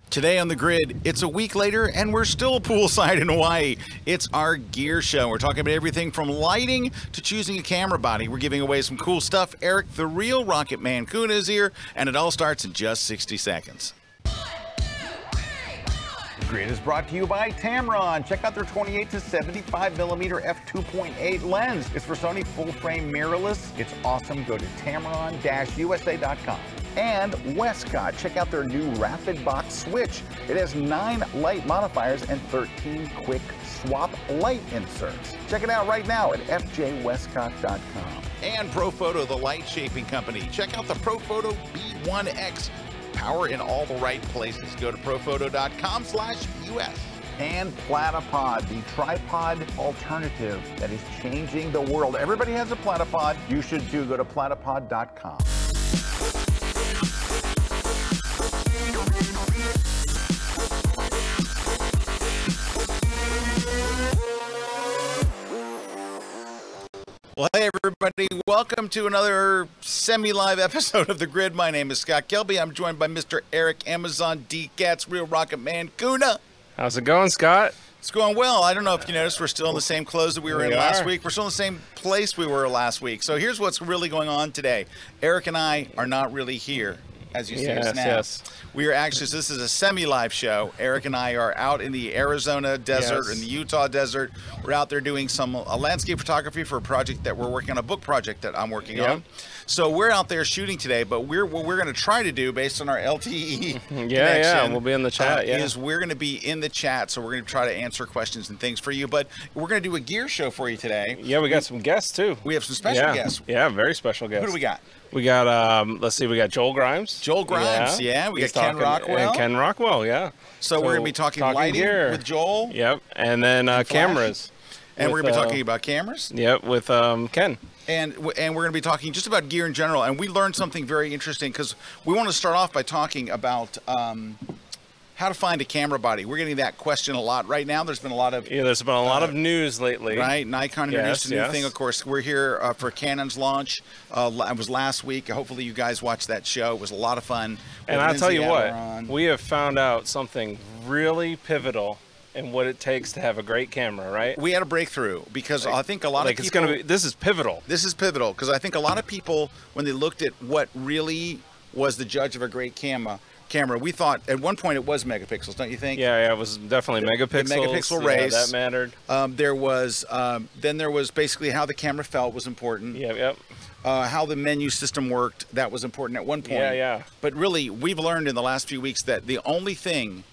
Today on the grid, it's a week later and we're still poolside in Hawaii. It's our gear show. We're talking about everything from lighting to choosing a camera body. We're giving away some cool stuff. Eric, the real Rocket Man Kuna, is here, and it all starts in just 60 seconds. The grid is brought to you by Tamron. Check out their 28 to 75 millimeter f2.8 lens. It's for Sony full frame mirrorless. It's awesome. Go to tamron-usa.com. And Westcott, check out their new Rapid Box switch. It has 9 light modifiers and 13 quick swap light inserts. Check it out right now at fjwestcott.com. And Profoto, the light shaping company. Check out the Profoto B1X. Power in all the right places. Go to profoto.com/US. And Platypod, the tripod alternative that is changing the world. Everybody has a Platypod. You should too. Go to platypod.com. Well, hey, everybody. Welcome to another semi-live episode of The Grid. My name is Scott Kelby. I'm joined by Mr. Eric Amazon D. Katz, Real Rocket Man Kuna. How's it going, Scott? It's going well. I don't know if you noticed, we're still in the same clothes that we were in last week. We're still in the same place we were last week. So here's what's really going on today. Eric and I are not really here, as you see us now. Yes. We are actually, so this is a semi-live show. Eric and I are out in the Arizona desert, in the Utah desert. We're out there doing some landscape photography for a project that we're working on, a book project that I'm working on. So we're out there shooting today, but what we're going to try to do based on our LTE connection, we'll be in the chat, is we're going to be in the chat, so we're going to try to answer questions and things for you. But we're going to do a gear show for you today. Yeah, we got some guests, too. We have some special guests. Yeah, very special guests. Who do we got? We got, let's see, we got Joel Grimes. Joel Grimes, yeah. We got Ken Rockwell. And Ken Rockwell, yeah. So we're going to be talking lighting gear with Joel. Yep, and then cameras. And we're going to be talking about cameras. Yep, with Ken. And we're going to be talking just about gear in general. And we learned something very interesting because we want to start off by talking about how to find a camera body. We're getting that question a lot right now. There's been a lot of there's been a lot of news lately. Right, Nikon introduced a new thing. Of course, we're here for Canon's launch. It was last week. Hopefully, you guys watched that show. It was a lot of fun. And I'll tell you what, we have found out something really pivotal in what it takes to have a great camera, right? We had a breakthrough because I think a lot of people. This is pivotal. This is pivotal because I think a lot of people, when they looked at what really was the judge of a great camera, we thought at one point it was megapixels, don't you think? Yeah, it was definitely megapixels. The megapixel rays. That mattered. There was basically how the camera felt was important. Yep. How the menu system worked, that was important at one point. Yeah. But really, we've learned in the last few weeks that the only thing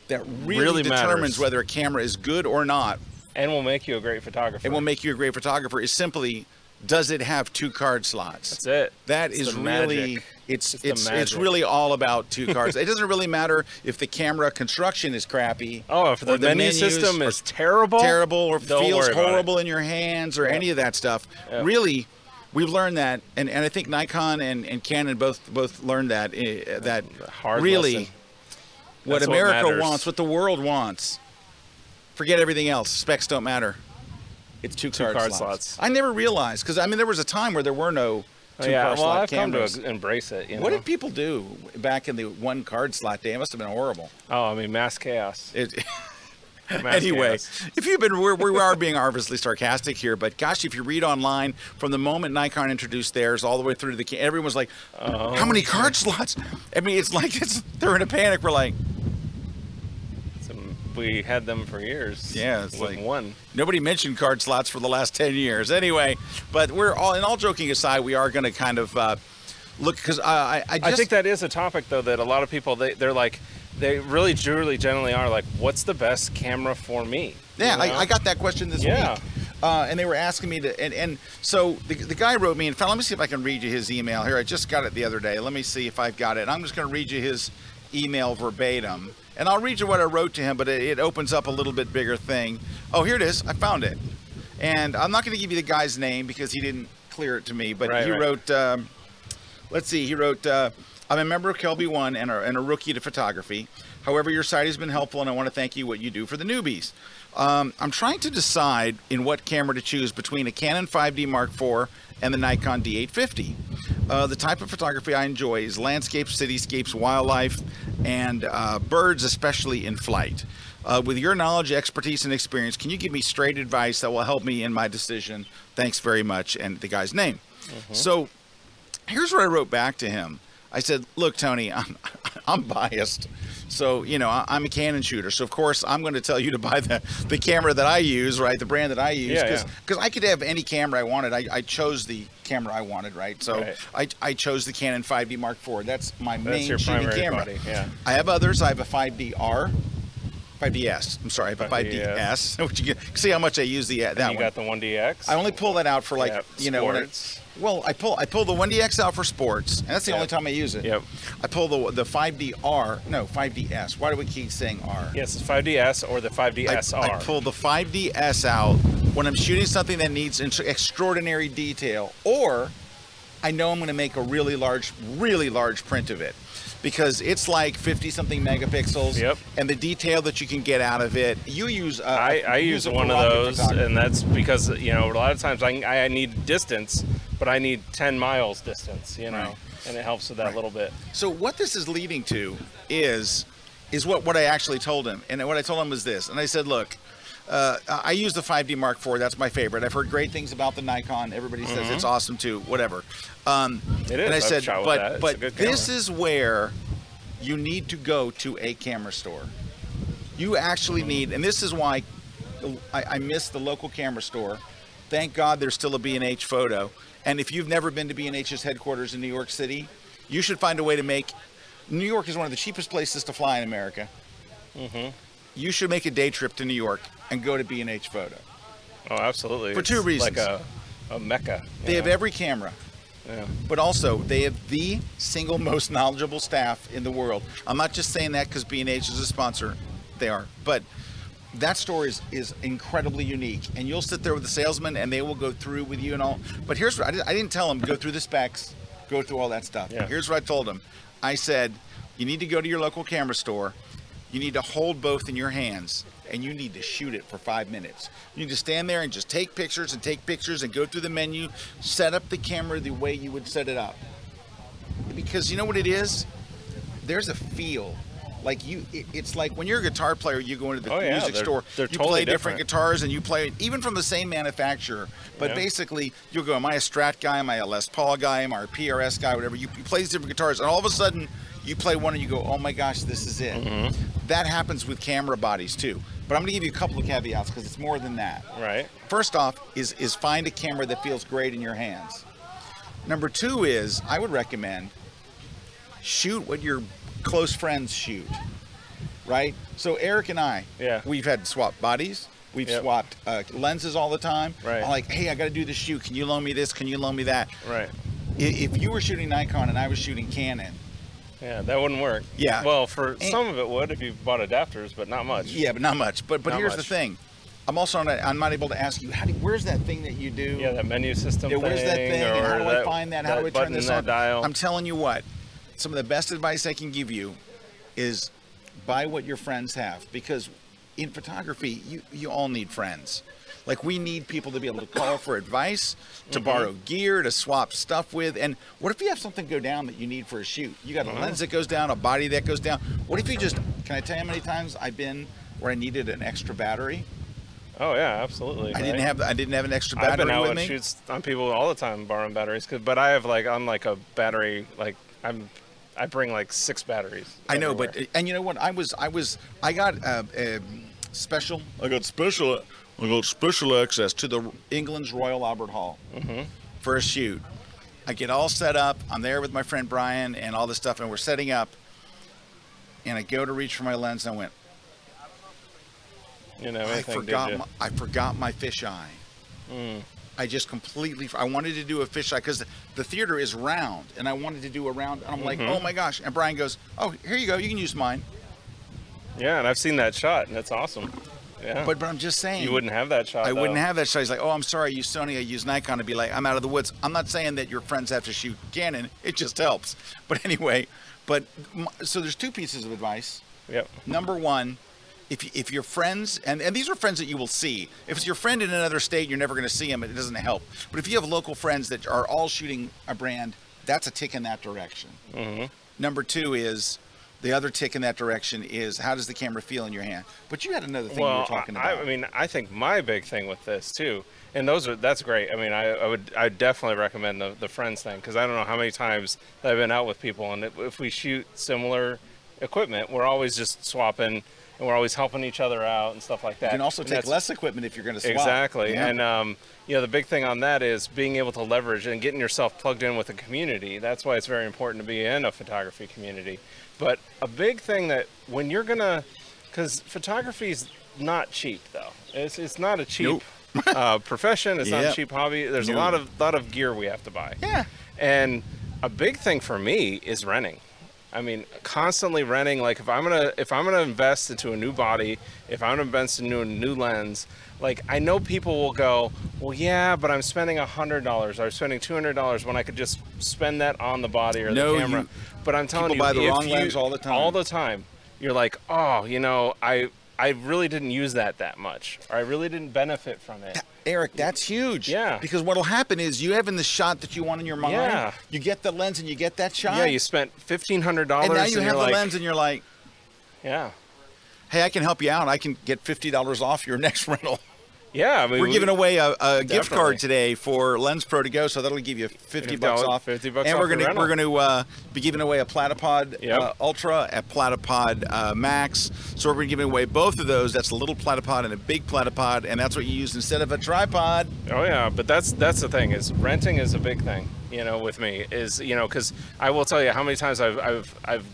that really determines matters whether a camera is good or not, and will make you a great photographer. It will make you a great photographer is simply, does it have 2 card slots? That's it. That is really it's really all about 2 cards. It doesn't really matter if the camera construction is crappy. Oh, if the menu system is terrible, or feels horrible in your hands, or any of that stuff. Yep. Really, we've learned that, and I think Nikon and Canon both learned that really lesson. What America wants, what the world wants. Forget everything else. Specs don't matter. It's 2 card slots. I never realized, because I mean there was a time where there were no 2 card slot cameras. I've come to embrace it. What did people do back in the 1 card slot day? It must have been horrible. Oh, I mean, mass chaos. Anyway, if you've been, we are being artificially sarcastic here, but gosh, if you read online, from the moment Nikon introduced theirs all the way through to the, everyone's like, how many card slots? I mean, it's like they're in a panic. We're like, we had them for years. Yeah, it's like 1. Nobody mentioned card slots for the last 10 years. Anyway, but we're all joking aside, we are going to kind of look, because I think that is a topic though that a lot of people they're like, they really truly generally are like, what's the best camera for me? Yeah, you know? I got that question this week. And they were asking me and so the guy wrote me, in fact, let me see if I can read you his email here. I just got it the other day. Let me see if I've got it. I'm just going to read you his email verbatim. And I'll read you what I wrote to him, but it opens up a little bit bigger thing. Oh, here it is. I found it. And I'm not going to give you the guy's name because he didn't clear it to me, but he wrote, let's see, he wrote, I'm a member of Kelby One and a rookie to photography. However, your site has been helpful, and I want to thank you what you do for the newbies. I'm trying to decide in what camera to choose between a Canon 5D Mark IV and the Nikon D850. The type of photography I enjoy is landscapes, cityscapes, wildlife, and birds, especially in flight. With your knowledge, expertise, and experience, can you give me straight advice that will help me in my decision? Thanks very much, and the guy's name. So here's what I wrote back to him. I said, look, Tony, I'm biased. So, you know, I'm a Canon shooter. So, of course, I'm going to tell you to buy the camera that I use, right? The brand that I use. Because I could have any camera I wanted. I chose the camera I wanted, right? So I chose the Canon 5D Mark IV. That's my main shooting camera. I have others. I have a 5DR. 5DS. I'm sorry, I have a 5DS. Which you can see how much I use that one. You got the 1DX? I only pull that out for like, you know, well, I pull the 1DX out for sports, and that's the only time I use it. I pull the 5DR, no, 5DS. Why do we keep saying R? Yes, it's 5DS or the 5DSR. I pull the 5DS out when I'm shooting something that needs extraordinary detail, or I know I'm going to make a really large print of it. Because it's like 50-something megapixels, and the detail that you can get out of it. You use I use one of those, and that's because, you know, a lot of times I need distance, but I need 10 miles distance, you know, and it helps with that a little bit. So what this is leading to is what I actually told him, and what I told him was this, and I said, look, I use the 5D Mark IV. That's my favorite. I've heard great things about the Nikon. Everybody says it's awesome too. Whatever. It is. And I said, but this is where you need to go to a camera store. You actually need, and this is why I miss the local camera store. Thank God there's still a B&H Photo. And if you've never been to B&H's headquarters in New York City, you should find a way to make. New York is one of the cheapest places to fly in America. You should make a day trip to New York and go to B&H Photo. Oh, absolutely. For two reasons. Like a mecca. They have every camera. But also, they have the single most knowledgeable staff in the world. I'm not just saying that because B&H is a sponsor. They are. But that store is incredibly unique. And you'll sit there with the salesman, and they will go through with you and all. But here's what I didn't tell them, go through the specs, go through all that stuff. Here's what I told them. I said, you need to go to your local camera store. You need to hold both in your hands, and you need to shoot it for 5 minutes. You need to stand there and just take pictures and go through the menu, set up the camera the way you would set it up. Because you know what it is? There's a feel. Like it's like when you're a guitar player, you go into the music store, you play different guitars, and you play even from the same manufacturer. But basically, you'll go, am I a Strat guy? Am I a Les Paul guy? Am I a PRS guy? Whatever. You play these different guitars, and all of a sudden, you play one and you go, oh my gosh, this is it. That happens with camera bodies too. But I'm going to give you a couple of caveats because it's more than that. First off is find a camera that feels great in your hands. Number two is, I would recommend shoot what your close friends shoot, right? So Eric and I, we've had swapped bodies. We've swapped lenses all the time. I'm like, hey, I got to do this shoot. Can you loan me this? Can you loan me that? If you were shooting Nikon and I was shooting Canon, that wouldn't work. Well, for some of it would if you bought adapters, but not much. But not much. But here's the thing. I'm also not able to ask you, where's that thing that you do? That menu system thing. Where's that thing? And how do I find that? How do I turn this on? Dial. I'm telling you what, some of the best advice I can give you is buy what your friends have. Because in photography, you all need friends. Like, we need people to be able to call for advice, to borrow gear, to swap stuff with. And what if you have something go down that you need for a shoot? You got a lens that goes down, a body that goes down. What if you just, can I tell you how many times I've been where I needed an extra battery? Oh yeah, absolutely. I didn't have an extra battery with me. I've been out and shoots on people all the time borrowing batteries, but I have I'm like a battery, like I bring like 6 batteries. I know, but and you know what? I got special access to the England's Royal Albert Hall for a shoot. I get all set up. I'm there with my friend Brian and all this stuff, and we're setting up. And I go to reach for my lens, and I went, I forgot my fisheye. I just completely, I wanted to do a fisheye because the theater is round, and I wanted to do a round, and I'm like, oh my gosh. And Brian goes, oh, here you go, you can use mine. Yeah, and I've seen that shot, and it's awesome. Yeah. But I'm just saying. You wouldn't have that shot. I wouldn't have that shot. He's like, oh, I'm sorry, I use Sony, I use Nikon. To be like, I'm out of the woods. I'm not saying that your friends have to shoot Canon. It just helps. But anyway, so there's two pieces of advice. Yep. Number one, if your friends, and these are friends that you will see. If it's your friend in another state, you're never going to see him. It doesn't help. But if you have local friends that are all shooting a brand, that's a tick in that direction. Mm-hmm. Number two is, the other tick in that direction is, how does the camera feel in your hand? But you had another thing you were talking about. I mean, I think my big thing with this too, and that's great. I mean, I definitely recommend the friends thing, because I don't know how many times that I've been out with people, and if we shoot similar equipment, we're always just swapping, and we're always helping each other out and stuff like that. You can also take less equipment if you're going to swap. Exactly. Yeah. And you know, the big thing on that is being able to leverage and getting yourself plugged in with a community. That's why it's very important to be in a photography community. But a big thing that when you're gonna, because photography's not cheap though. It's not a cheap profession. It's not a cheap hobby. There's a lot of gear we have to buy. Yeah. And a big thing for me is renting. I mean, constantly renting. Like if I'm gonna invest into a new body, if I'm gonna invest into a new lens, like I know people will go, well, yeah, but I'm spending $100 or I'm spending $200 when I could just spend that on the body or the camera. But I'm telling you, people buy the wrong lens all the time. All the time. You're like, oh, you know, I really didn't use that much, or I really didn't benefit from it. Eric, that's huge. Yeah. Because what'll happen is you having the shot that you want in your mind. Yeah. You get the lens and you get that shot. Yeah, you spent $1,500. And now you have the lens and you're like, yeah. Hey, I can help you out. I can get $50 off your next rental. Yeah, I mean, we're giving away a gift card today for Lens Pro to go, so that'll give you $50 off. $50 and off we're gonna be giving away a Platypod Ultra, a Platypod Max. So we're gonna be giving away both of those. That's a little Platypod and a big Platypod, and that's what you use instead of a tripod. Oh yeah, but that's the thing, is renting is a big thing. You know, with me is, you know, because I will tell you how many times I've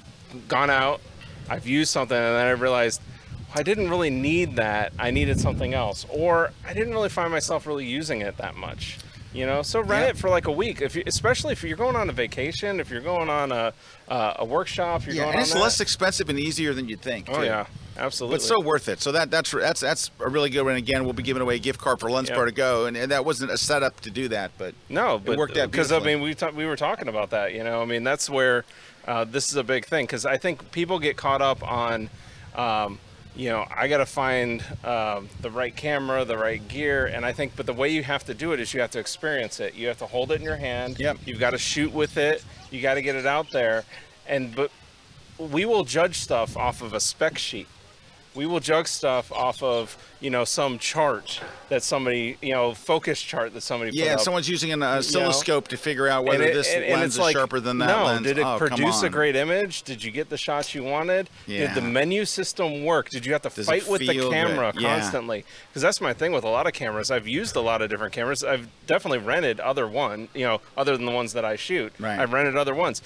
gone out, I've used something, and then I realized I didn't really need that. I needed something else, or I didn't really find myself really using it that much. You know, so rent it for like a week, especially if you're going on a vacation, if you're going on a workshop. You're going and on it's less expensive and easier than you'd think. Oh yeah, absolutely. But so worth it. So that's a really good one. Again, we'll be giving away a gift card for Lens Pro to go, and that wasn't a setup to do that, but no, but it worked out because I mean we were talking about that. You know, I mean that's where this is a big thing, because I think people get caught up on. You know, I got to find the right camera, the right gear, and I think, but the way you have to do it is you have to experience it. You have to hold it in your hand. Yep. You've got to shoot with it. You got to get it out there, but we will judge stuff off of a spec sheet. We will judge stuff off of, you know, some chart that somebody, you know, focus chart that somebody put up. Someone's using an oscilloscope to figure out whether this lens is sharper than that lens. Did it produce a great image? Did you get the shots you wanted? Yeah. Did the menu system work? Did you have to fight with the camera constantly? Because that's my thing with a lot of cameras. I've used a lot of different cameras. I've definitely rented other than the ones that I shoot. Right. I've rented other ones.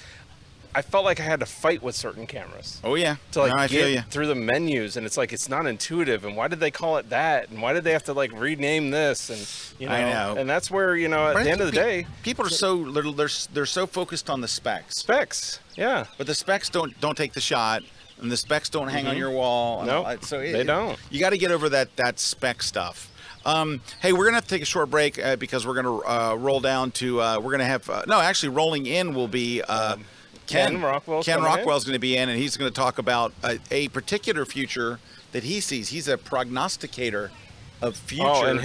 I felt like I had to fight with certain cameras. Oh yeah. To like get through the menus, and it's like it's not intuitive. And why did they call it that? And why did they have to like rename this? And you know, I know. And that's where, you know, at the end of the day, people are they're so focused on the specs. Specs, yeah. But the specs don't take the shot, and the specs don't hang on your wall. No, so they don't. You got to get over that spec stuff. Hey, we're gonna have to take a short break because we're gonna roll down to we're gonna have actually rolling in will be. Ken Rockwell's going to be in, and he's going to talk about a particular future that he sees. He's a prognosticator of future. Oh, and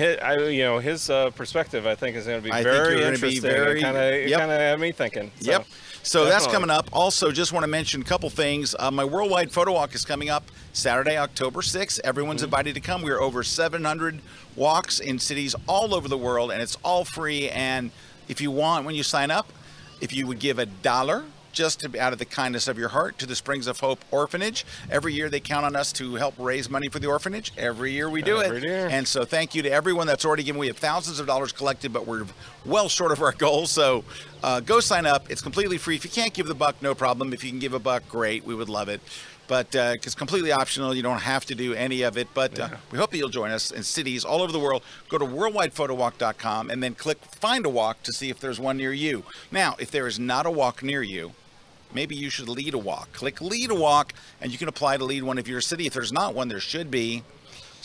his perspective, I think, is going to be very interesting. Kind of had me thinking. So. Yep. So that's coming up. Also, just want to mention a couple things. My Worldwide Photo Walk is coming up Saturday, October 6th. Everyone's invited to come. We're over 700 walks in cities all over the world, and it's all free. And if you want, when you sign up, if you would give $1, just out of the kindness of your heart, to the Springs of Hope Orphanage. Every year they count on us to help raise money for the orphanage. Every year we do it. And so thank you to everyone that's already given. We have thousands of dollars collected, but we're well short of our goal. So go sign up. It's completely free. If you can't give the $1, no problem. If you can give $1, great. We would love it. But it's completely optional. You don't have to do any of it. But we hope that you'll join us in cities all over the world. Go to worldwidephotoWalk.com and then click Find a Walk to see if there's one near you. Now, if there is not a walk near you, maybe you should lead a walk. Click Lead a Walk, and you can apply to lead one of your city. If there's not one, there should be.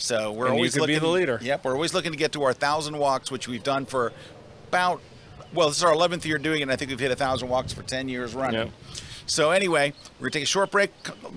So we're And always you could looking be the leader. Yep, we're always looking to get to our 1,000 walks, which we've done for about, well, this is our 11th year doing it, and I think we've hit 1,000 walks for 10 years running. Yep. So anyway, we're gonna take a short break.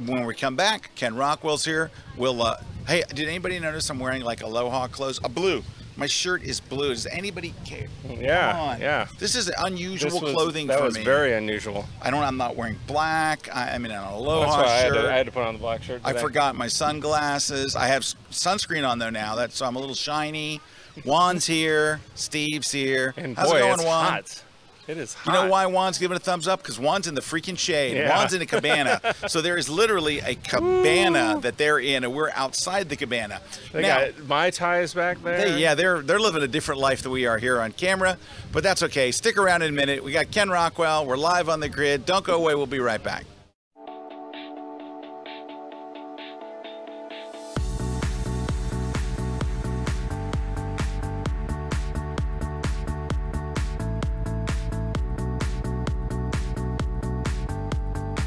When we come back, Ken Rockwell's here. We'll, hey, did anybody notice I'm wearing like Aloha clothes? Blue. My shirt is blue. Does anybody care? Yeah, Come on. yeah. This is unusual clothing for me. That was very unusual. I'm not wearing black. I'm in an Aloha That's why shirt. I had to put on the black shirt today. I forgot my sunglasses. I have sunscreen on though now. So I'm a little shiny. Juan's here. Steve's here. And how's boy, it going, it's Juan? hot. It is hot. You know why Juan's giving a thumbs up? Because Juan's in the freaking shade. Yeah. Juan's in a cabana. So there is literally a cabana that they're in, and we're outside the cabana. They now, got Mai Tais back there. they're living a different life than we are here on camera, but that's okay. Stick around in a minute. We got Ken Rockwell. We're live on the grid. Don't go away. We'll be right back.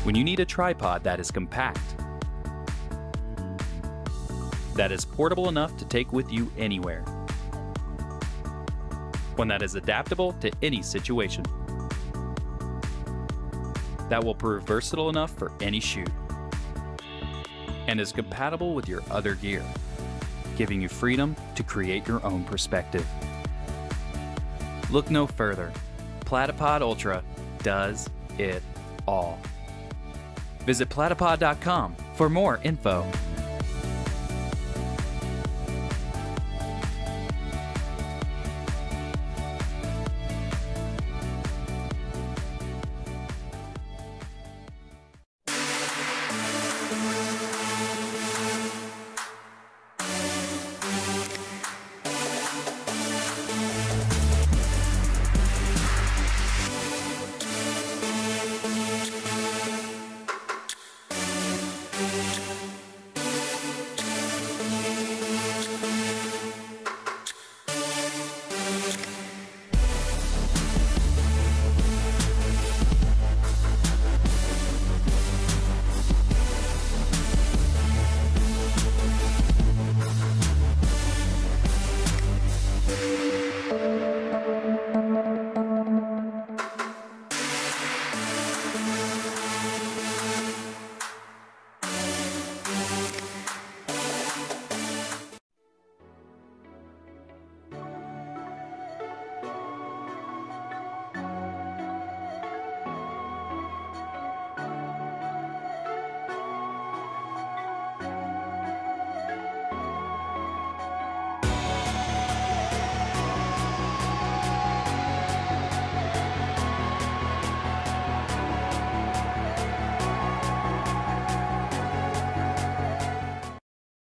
When you need a tripod that is compact, that is portable enough to take with you anywhere, one that is adaptable to any situation, that will prove versatile enough for any shoot, and is compatible with your other gear, giving you freedom to create your own perspective. Look no further. Platypod Ultra does it all. Visit platypod.com for more info.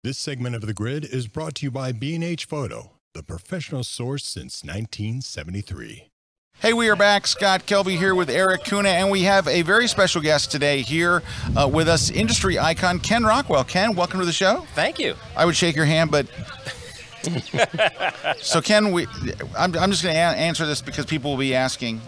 This segment of The Grid is brought to you by B&H Photo, the professional source since 1973. Hey, we are back. Scott Kelby here with Eric Kuna, and we have a very special guest today here with us, industry icon Ken Rockwell. Ken, welcome to the show. Thank you. I would shake your hand, but... So, Ken, I'm just going to answer this because people will be asking,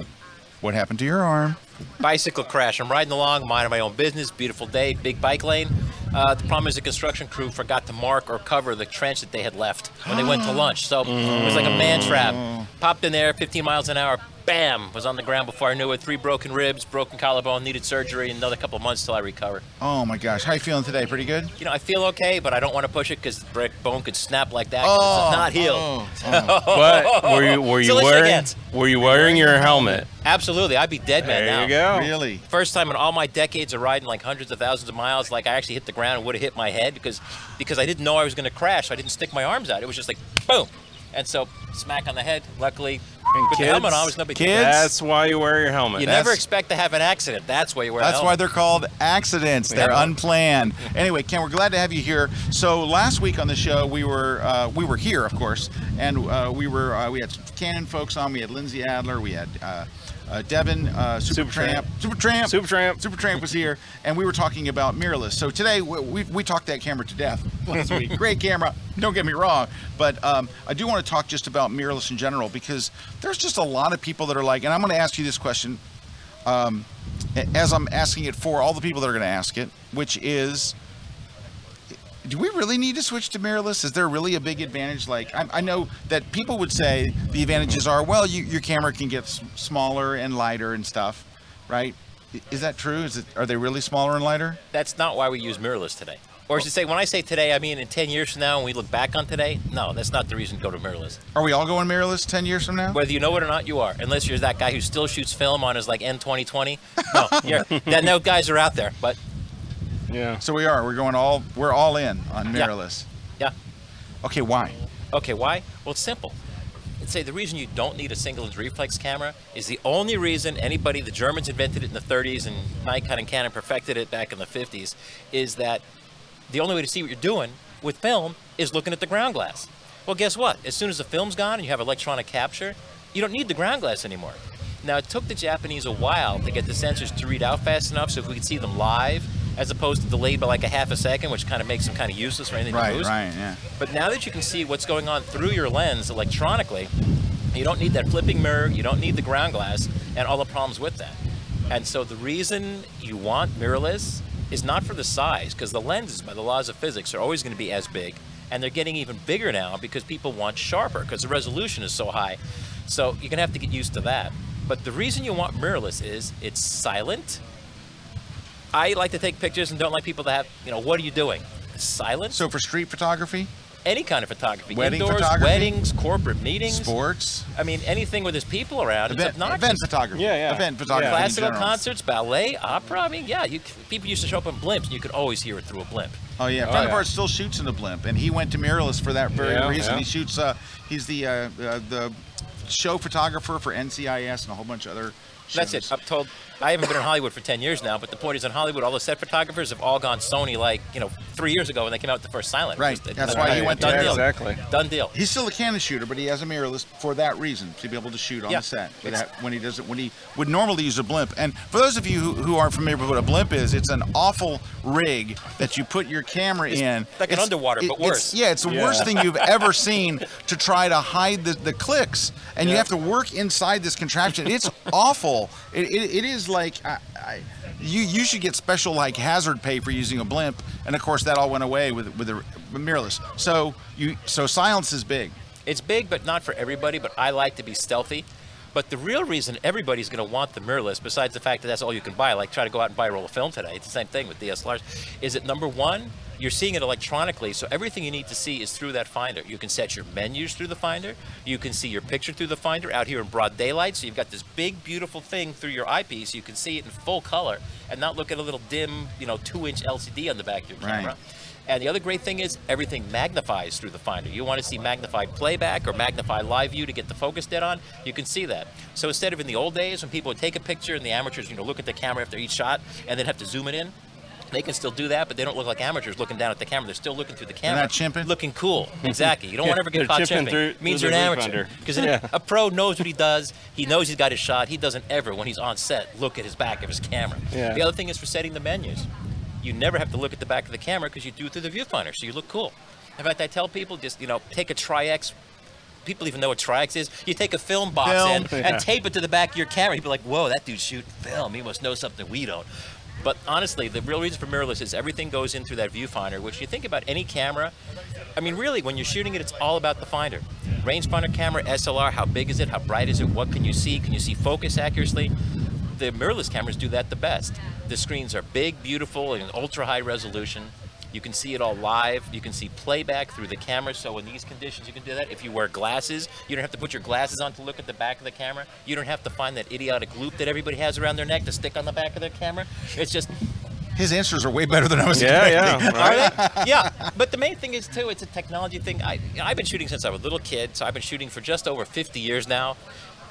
what happened to your arm? Bicycle crash. I'm riding along, minding my own business, beautiful day, big bike lane. The problem is the construction crew forgot to mark or cover the trench that they had left when they went to lunch. So it was like a man trap. Popped in there, 15 miles an hour, bam, was on the ground before I knew it. 3 broken ribs, broken collarbone, needed surgery, another couple of months till I recover. Oh my gosh, how you feeling today? Pretty good? You know, I feel okay, but I don't want to push it because the bone could snap like that. It's not healed. But were you wearing your helmet? Absolutely, I'd be dead man now. There you go. Really? First time in all my decades of riding like hundreds of thousands of miles, like I actually hit the ground and would have hit my head because I didn't know I was going to crash. So I didn't stick my arms out. It was just like boom, and so smack on the head. Luckily, with the helmet on, it was no big deal. That's why you wear your helmet. You never expect to have an accident. That's why you wear a helmet. That's why they're called accidents. They're unplanned. Anyway, Ken, we're glad to have you here. So last week on the show, we were here, of course, and we had some Canon folks on. We had Lindsay Adler. We had Devin, Supertramp was here, and we were talking about Mirrorless. So today we talked that camera to death last week. Great camera, don't get me wrong, but I do want to talk just about Mirrorless in general because there's just a lot of people that are like, and I'm going to ask you this question as I'm asking it for all the people that are going to ask it, which is, do we really need to switch to mirrorless? Is there really a big advantage? Like, I know that people would say the advantages are, well, your camera can get smaller and lighter and stuff, right? Is that true? Are they really smaller and lighter? That's not why we use mirrorless today. Or I should say, when I say today, I mean in 10 years from now, when we look back on today, no, that's not the reason to go to mirrorless. Are we all going mirrorless 10 years from now? Whether you know it or not, you are. Unless you're that guy who still shoots film on his like N2020. No, no guys are out there, but Yeah. So we are. We're all in on mirrorless. yeah. Okay, why? Okay, why? Well, it's simple. I'd say the reason you don't need a single-lens reflex camera is the only reason the Germans invented it in the 30s and Nikon and Canon perfected it back in the 50s, is that the only way to see what you're doing with film is looking at the ground glass. Well, guess what? As soon as the film's gone and you have electronic capture, you don't need the ground glass anymore. Now, it took the Japanese a while to get the sensors to read out fast enough so we could see them live, as opposed to delayed by like a half a second, which kind of makes them kind of useless for anything to lose. Right, yeah. But now that you can see what's going on through your lens electronically, you don't need that flipping mirror, you don't need the ground glass, and all the problems with that. And so the reason you want mirrorless is not for the size, because the lenses, by the laws of physics, are always going to be as big, and they're getting even bigger now because people want sharper, because the resolution is so high. So you're going to have to get used to that. But the reason you want mirrorless is it's silent. I like to take pictures and don't like people to have, what are you doing? Silent. So for street photography? Any kind of photography. Wedding Indoors, photography? weddings, corporate meetings. Sports? I mean, anything where there's people around, it's obnoxious. Event photography. Yeah. Event photography in Classical general. concerts, ballet, opera. I mean, yeah, people used to show up in blimps, and you could always hear it through a blimp. Oh yeah, a friend of ours still shoots in a blimp, and he went to mirrorless for that very reason. Yeah. He shoots. He's the show photographer for NCIS and a whole bunch of other shows. That's it. I'm told. I haven't been in Hollywood for 10 years now, but the point is, in Hollywood, all the set photographers have all gone Sony, 3 years ago when they came out with the first silent. Right. That's why he went done there. deal. Exactly. Done deal. He's still a Canon shooter, but he has a mirrorless for that reason, to be able to shoot on the set. When he would normally use a blimp. And for those of you who aren't familiar with what a blimp is, it's an awful rig that you put your camera in. Like an underwater, but worse. It's the worst thing you've ever seen to try to hide the clicks, and you have to work inside this contraption. It's awful. It is like you should get special like hazard pay for using a blimp, and of course that all went away with the mirrorless. So silence is big. It's big, but not for everybody. But I like to be stealthy. But the real reason everybody's going to want the mirrorless, besides the fact that that's all you can buy, like try to go out and buy a roll of film today, it's the same thing with DSLRs, is that number one, you're seeing it electronically, so everything you need to see is through that finder. You can set your menus through the finder. You can see your picture through the finder out here in broad daylight, so you've got this big, beautiful thing through your eyepiece. You can see it in full color and not look at a little dim, 2-inch LCD on the back of your camera. Right. And the other great thing is everything magnifies through the finder. You want to see magnified playback or magnified live view to get the focus dead on, you can see that. So instead of in the old days when people would take a picture and the amateurs, look at the camera after each shot and then have to zoom it in, they can still do that, but they don't look like amateurs looking down at the camera. They're still looking through the camera. They're not chimping? Looking cool. Exactly. You don't want to ever get caught chimping. It means you're an amateur. Because a pro knows what he does. He knows he's got his shot. He doesn't ever, when he's on set, look at his back of his camera. Yeah. The other thing is for setting the menus. You never have to look at the back of the camera because you do it through the viewfinder, so you look cool. In fact, I tell people just, take a Tri-X. People even know what Tri-X is. You take a film box and tape it to the back of your camera. You'd be like, whoa, that dude's shooting film. He must know something we don't. But honestly, the real reason for mirrorless is everything goes in through that viewfinder, which you think about any camera. I mean, really, when you're shooting it, it's all about the finder. Rangefinder camera, SLR, how big is it? How bright is it? What can you see? Can you see focus accurately? The mirrorless cameras do that the best. The screens are big, beautiful, and ultra high resolution. You can see it all live. You can see playback through the camera. So in these conditions, you can do that. If you wear glasses, you don't have to put your glasses on to look at the back of the camera. You don't have to find that idiotic loop that everybody has around their neck to stick on the back of their camera. It's just... His answers are way better than I was expecting. Are they? Yeah, but the main thing is, too, it's a technology thing. I've been shooting since I was a little kid, so I've been shooting for just over 50 years now.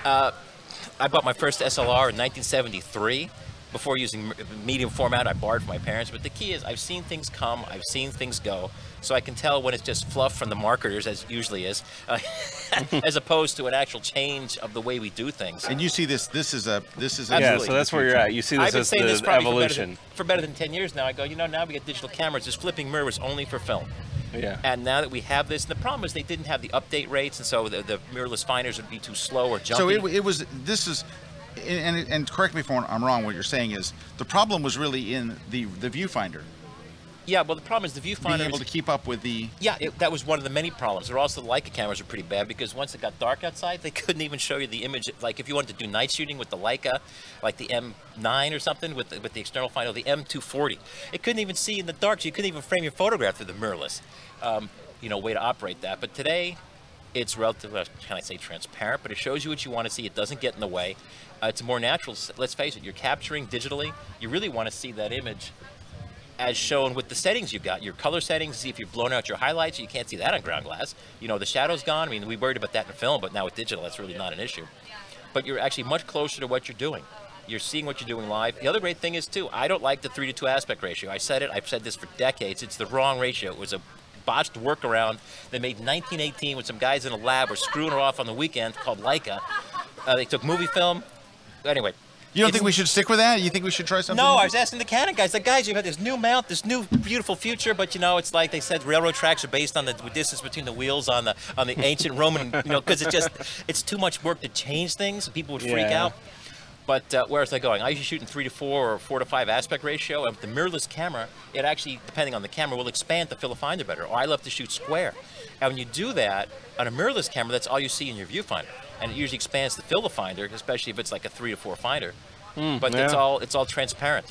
I bought my first SLR in 1973. Before using medium format, I borrowed from my parents. But the key is I've seen things come, I've seen things go, so I can tell when it's just fluff from the marketers, as it usually is, as opposed to an actual change of the way we do things. And you see this is a yeah. So that's where you're at. You see this as the evolution. For better than 10 years now. I go, now we get digital cameras. This flipping mirror is only for film. Yeah. And now that we have this, and the problem is they didn't have the update rates, and so the mirrorless finders would be too slow or jumpy. So and correct me if I'm wrong, what you're saying is the problem was really in the viewfinder. Yeah, well, the problem is the viewfinder. Being able to keep up with the... Yeah, that was one of the many problems. There also, the Leica cameras are pretty bad because once it got dark outside, they couldn't even show you the image. Like if you wanted to do night shooting with the Leica, like the M9 or something with the external finder, the M240, it couldn't even see in the dark. So you couldn't even frame your photograph through the mirrorless, way to operate that. But today, it's relatively, can I say transparent, but it shows you what you want to see. It doesn't get in the way. It's more natural. Let's face it, you're capturing digitally. You really want to see that image as shown with the settings you've got, your color settings, see if you've blown out your highlights. You can't see that on ground glass. The shadow's gone. I mean, we worried about that in film, but now with digital, that's really not an issue. But you're actually much closer to what you're doing. You're seeing what you're doing live. The other great thing is, too, I don't like the 3:2 aspect ratio. I said it. I've said this for decades. It's the wrong ratio. It was a botched workaround they made in 1918 when some guys in a lab were screwing her off on the weekend called Leica. They took movie film. Anyway. You don't think we should stick with that? You think we should try something? No, new? I was asking the Canon guys. Like, guys, you've got this new mount, this new beautiful future, but it's like they said, railroad tracks are based on the distance between the wheels on the ancient Roman, because it's too much work to change things. People would freak out. But where was I going? I usually shoot in 3:4 or 4:5 aspect ratio, and with the mirrorless camera, it actually, depending on the camera, will expand the field of finder better. Or I love to shoot square. And when you do that on a mirrorless camera, that's all you see in your viewfinder, and it usually expands the field of finder, especially if it's like a 3:4 finder. But it's all transparent.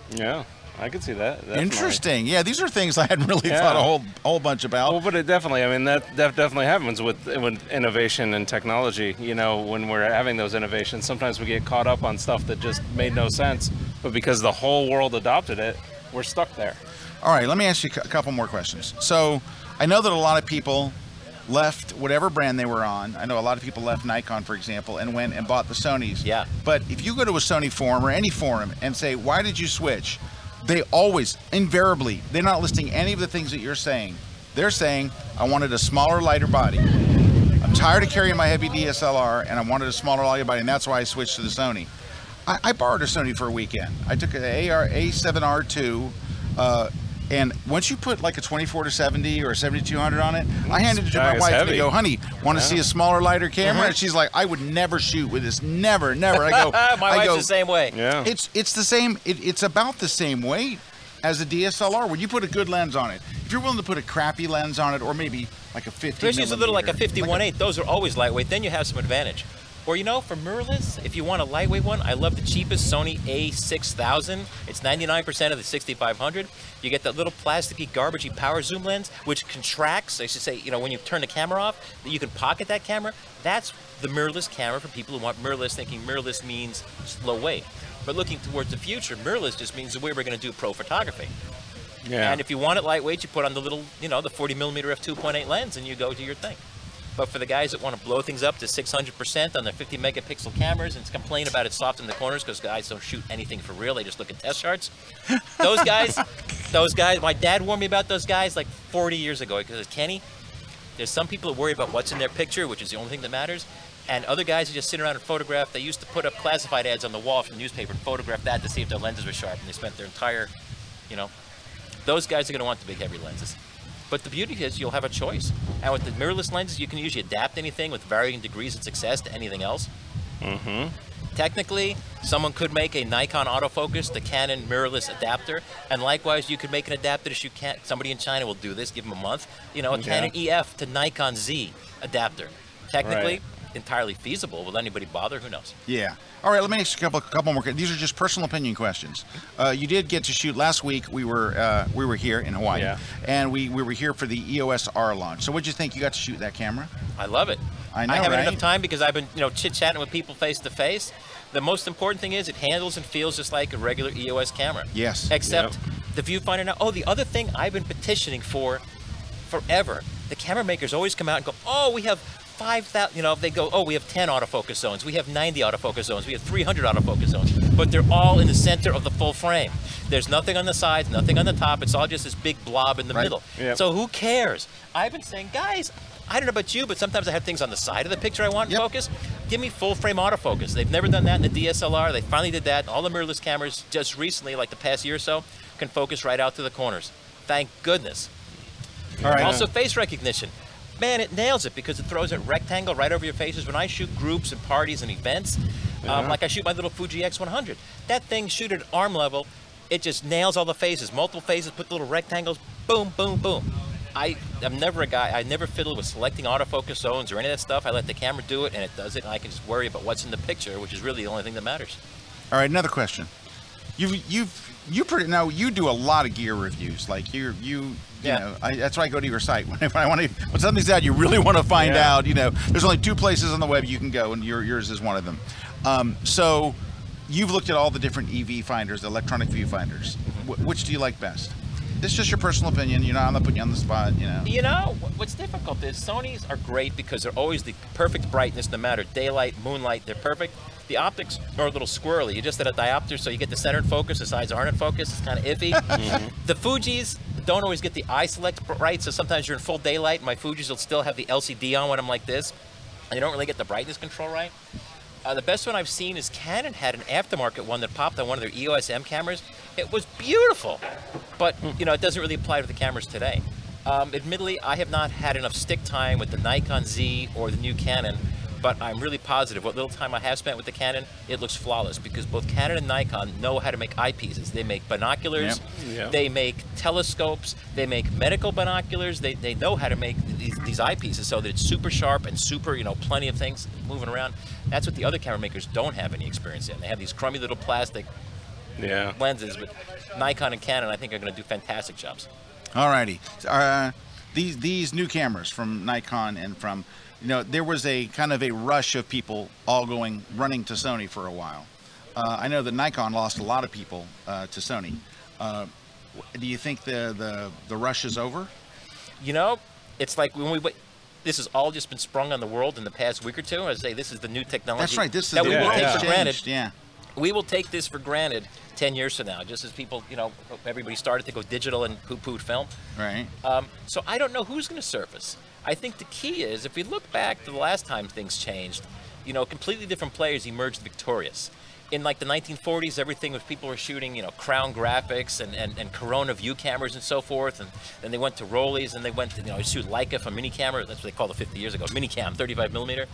Yeah, I could see that. Definitely. Interesting. Yeah, these are things I hadn't really thought a whole bunch about. Well, but it definitely, I mean, that definitely happens with innovation and technology. When we're having those innovations, sometimes we get caught up on stuff that just made no sense. But because the whole world adopted it, we're stuck there. All right, let me ask you a couple more questions. So I know that a lot of people left whatever brand they were on. I know a lot of people left Nikon, for example, and went and bought the Sonys. Yeah. But if you go to a Sony forum or any forum and say, why did you switch? They always, invariably, they're not listing any of the things that you're saying. They're saying, I wanted a smaller, lighter body. I'm tired of carrying my heavy DSLR, and I wanted a smaller, lighter body, and that's why I switched to the Sony. I borrowed a Sony for a weekend. I took an A7R II, and once you put like a 24-70 or a 7200 on it, I handed it to my wife and I go, honey, want to see a smaller, lighter camera? And she's like, I would never shoot with this, never. I go, my wife's the same way. Yeah. It's the same. It's about the same weight as a DSLR. When you put a good lens on it, if you're willing to put a crappy lens on it, or maybe like a 50, there's a little like a 51.8. Those are always lightweight. Then you have some advantage. Or for mirrorless, if you want a lightweight one, I love the cheapest Sony A6000. It's 99% of the 6500. You get that little plasticky, garbagey power zoom lens, which contracts. I should say, when you turn the camera off, you can pocket that camera. That's the mirrorless camera for people who want mirrorless, thinking mirrorless means low weight. But looking towards the future, mirrorless just means the way we're going to do pro photography. Yeah. And if you want it lightweight, you put on the little, the 40mm f2.8 lens, and you go do your thing. But for the guys that want to blow things up to 600% on their 50 megapixel cameras and complain about it soft in the corners because guys don't shoot anything for real, they just look at test charts. Those guys, my dad warned me about those guys like 40 years ago because Kenny, there's some people that worry about what's in their picture, which is the only thing that matters. And other guys who just sit around and photograph, they used to put up classified ads on the wall from the newspaper and photograph that to see if their lenses were sharp. And they spent their entire, those guys are going to want the big heavy lenses. But the beauty is you'll have a choice. And with the mirrorless lenses, you can usually adapt anything with varying degrees of success to anything else. Mm-hmm. Technically, someone could make a Nikon autofocus to Canon mirrorless adapter, and likewise, you could make an adapter to shoot somebody in China will do this, give them a month. A Canon EF to Nikon Z adapter. Technically, entirely feasible. Will anybody bother? Who knows? Yeah. All right, let me ask you a couple more. These are just personal opinion questions. You did get to shoot last week. We were here in Hawaii, and we were here for the EOS R launch. So what did you think? You got to shoot that camera? I love it. I know, I haven't enough time because I've been chit-chatting with people face to face. The most important thing is it handles and feels just like a regular EOS camera. Yes. Except the viewfinder now. Oh, the other thing I've been petitioning for forever. The camera makers always come out and go, oh, we have 5,000, they go, oh, we have 10 autofocus zones, we have 90 autofocus zones, we have 300 autofocus zones, but they're all in the center of the full frame. There's nothing on the sides, nothing on the top, it's all just this big blob in the middle. Yep. So who cares? I've been saying, guys, I don't know about you, but sometimes I have things on the side of the picture I want in focus. Give me full frame autofocus. They've never done that in the DSLR. They finally did that. All the mirrorless cameras just recently, like the past year or so, can focus right out to the corners. Thank goodness. All right. Also face recognition. Man, it nails it because it throws a rectangle right over your faces. When I shoot groups and parties and events, like I shoot my little Fuji X100, that thing shoot at arm level It just nails all the phases, multiple phases, put little rectangles, boom, boom, boom. I'm never a guy, I never fiddle with selecting autofocus zones or any of that stuff. I let the camera do it, and it does it, and I can just worry about what's in the picture, which is really the only thing that matters. All right, another question. You do a lot of gear reviews. Like you know, that's why I go to your site when something's out, you really want to find out. You know, there's only 2 places on the web you can go, and yours is one of them. So you've looked at all the different EV finders, electronic viewfinders. Which do you like best? It's just your personal opinion. I'm not putting you on the spot. You know, what's difficult is Sonys are great because they're always the perfect brightness, no matter daylight, moonlight. They're perfect. The optics are a little squirrely. You just at a diopter, so you get the center in focus, the sides aren't in focus. It's kind of iffy. The Fujis don't always get the eye select right, so sometimes you're in full daylight, and my Fujis will still have the LCD on when I'm like this, and you don't really get the brightness control right. The best one I've seen is Canon had an aftermarket one that popped on one of their EOS M cameras. It was beautiful, but you know, it doesn't really apply to the cameras today. Admittedly, I have not had enough stick time with the Nikon Z or the new Canon, but I'm really positive what little time I have spent with the Canon, it looks flawless because both Canon and Nikon know how to make eyepieces. They make binoculars, they make telescopes, they make medical binoculars. They know how to make these eyepieces so that it's super sharp and super, you know, plenty of things moving around. That's what the other camera makers don't have any experience in. They have these crummy little plastic lenses, but Nikon and Canon, I think, are going to do fantastic jobs. All righty. These new cameras from Nikon and from, you know, there was a kind of a rush of people all running to Sony for a while. I know that Nikon lost a lot of people to Sony. Do you think the rush is over? You know, it's like when this has all just been sprung on the world in the past week or two. I say this is the new technology. That's right. This is that we will take for granted. Yeah. We will take this for granted 10 years from now, just as people, you know, everybody started to go digital and poo-pooed film. Right. So I don't know who's going to surface. I think the key is, if we look back to the last time things changed, you know, completely different players emerged victorious. In like the 1940s, everything was people were shooting, you know, Crown graphics and Corona view cameras and so forth, and then they went to Rollei's and they went to, you know, shoot Leica from mini camera. That's what they called it 50 years ago, mini cam, 35 millimeter.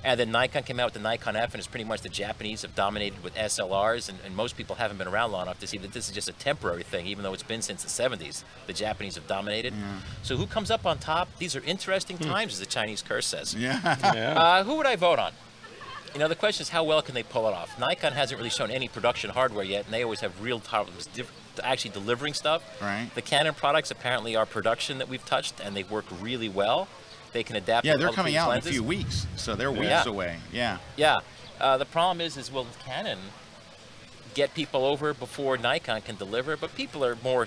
And then Nikon came out with the Nikon F, and it's pretty much the Japanese have dominated with SLRs, and most people haven't been around long enough to see that this is just a temporary thing, even though it's been since the 70s. The Japanese have dominated. So who comes up on top? These are interesting times, as the Chinese curse says. Who would I vote on? You know, the question is, how well can they pull it off? Nikon hasn't really shown any production hardware yet, and they always have real problems actually delivering stuff. Right. The Canon products apparently are production that we've touched, and they work really well. They can adapt. Yeah, they're coming out lenses. in a few weeks, so they're weeks away. Yeah. The problem is will Canon get people over before Nikon can deliver? But people are more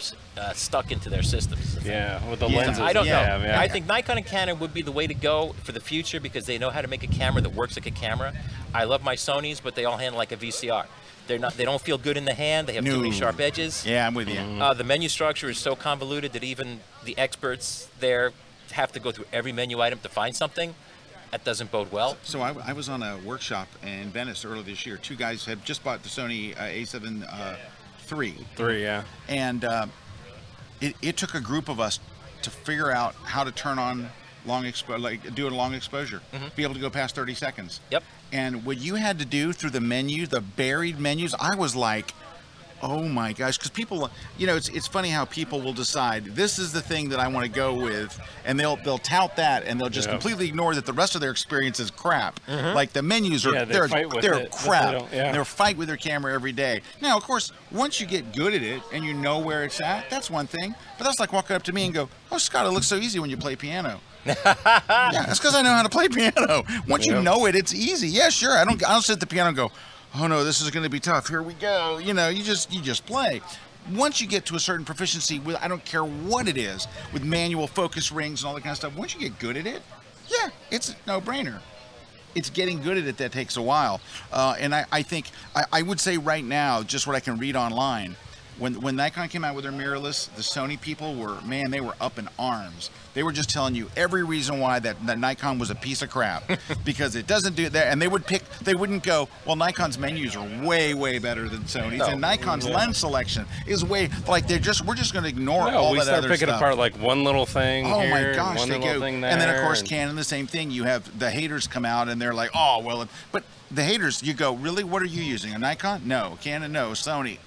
stuck into their systems. Yeah, with the lenses. I don't know. I think Nikon and Canon would be the way to go for the future because they know how to make a camera that works like a camera. I love my Sonys, but they all handle like a VCR. They don't feel good in the hand. They have too many sharp edges. Yeah, I'm with you. The menu structure is so convoluted that even the experts there have to go through every menu item to find something. That doesn't bode well. So I was on a workshop in Venice earlier this year. 2 guys had just bought the Sony a7 III. And it took a group of us to figure out how to turn on do a long exposure, be able to go past 30 seconds. And what you had to do through the menu, the buried menus, I was like, oh my gosh, because people, you know, it's funny how people will decide this is the thing that I want to go with, and they'll tout that, and they'll just completely ignore that the rest of their experience is crap. Like the menus are they're crap. They're fight with their camera every day. Now, of course, once you get good at it and you know where it's at, that's one thing. But that's like walking up to me and go, "Oh, Scott, it looks so easy when you play piano." Yeah, it's because I know how to play piano. Once you know it, it's easy. Yeah, sure. I don't sit at the piano and go, oh no, this is going to be tough. Here we go. You know, you just play. Once you get to a certain proficiency with, I don't care what it is, with manual focus rings and all that kind of stuff, once you get good at it, yeah, it's a no-brainer. It's getting good at it that takes a while. And I think, I would say right now, just what I can read online, when Nikon came out with their mirrorless, the Sony people were, man, they were up in arms. They were just telling you every reason why that Nikon was a piece of crap because it doesn't do that. And they wouldn't go, well, Nikon's menus are way, way better than Sony's, and Nikon's lens selection is way, like we're just going to ignore all that other stuff. We start picking apart like one little thing here, my gosh, one little thing there. And then, of course, Canon, the same thing. You have the haters come out and they're like, oh, well, but the haters, you go, really, what are you using, a Nikon? No. Canon? No. Sony.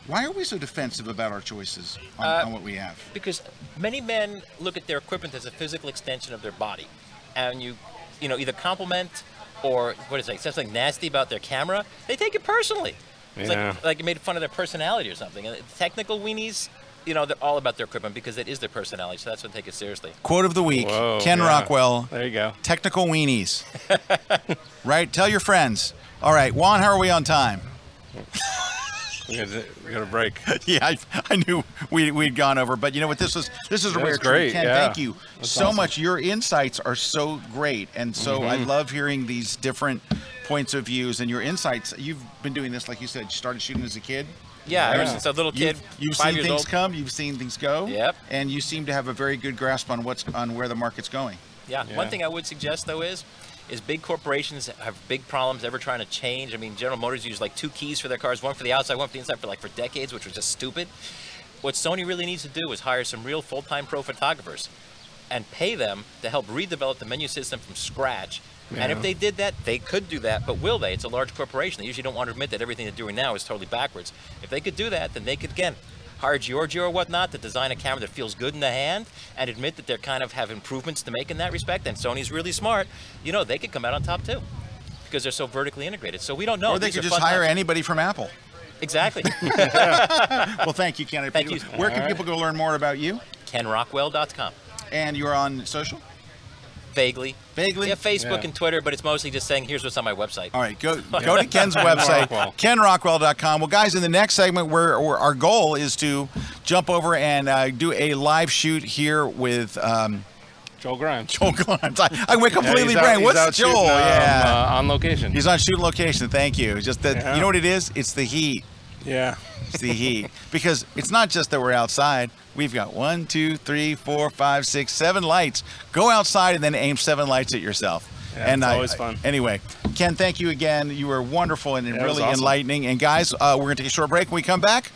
Why are we so defensive about our choices on what we have? Because many men look at their equipment as a physical extension of their body, and you know, either compliment or say something nasty about their camera, they take it personally. It's like you made fun of their personality or something. And technical weenies, you know, they're all about their equipment because it is their personality, so that's when they take it seriously. Quote of the week, Whoa, Ken Rockwell. There you go. Technical weenies. Right? Tell your friends. All right, Juan, how are we on time? We got a break. Yeah, I knew we'd gone over, but you know what? This is a rare treat. Ken, thank you so much. Your insights are so great, and so I love hearing these different points of views and your insights. You've been doing this, like you said, you started shooting as a kid. Yeah, ever since a little kid. You've 5 seen years things old. come, you've seen things go. Yep. And you seem to have a very good grasp on where the market's going. Yeah. One thing I would suggest though is big corporations have big problems ever trying to change. I mean, General Motors used like 2 keys for their cars, one for the outside, one for the inside for decades, which was just stupid. What Sony really needs to do is hire some real full-time pro photographers and pay them to help redevelop the menu system from scratch. And if they did that, they could do that, but will they? It's a large corporation. They usually don't want to admit that everything they're doing now is totally backwards. If they could do that, then they could, again, hire Giorgio or whatnot to design a camera that feels good in the hand and admit that they're kind of have improvements to make in that respect. And Sony's really smart. You know, they could come out on top too because they're so vertically integrated. So we don't know. Or they could just hire anybody from Apple. Exactly. Well, thank you, Ken. Thank you. Where can people go learn more about you? KenRockwell.com. And you're on social? Vaguely. Vaguely? Yeah, Facebook and Twitter, but it's mostly just saying, here's what's on my website. All right, go to Ken's website, KenRockwell.com. Well, guys, in the next segment, where our goal is to jump over and do a live shoot here with Joel Grimes. Joel Grimes. I went completely brain. What's Joel? Shooting, on location. He's on shoot location. Thank you. Just that, you know what it is? It's the heat. Yeah. It's the heat. Because it's not just that we're outside. We've got 1, 2, 3, 4, 5, 6, 7 lights. Go outside and then aim 7 lights at yourself. Yeah, it's always fun. Anyway, Ken, thank you again. You were wonderful and really awesome. enlightening. And guys, we're going to take a short break. When we come back,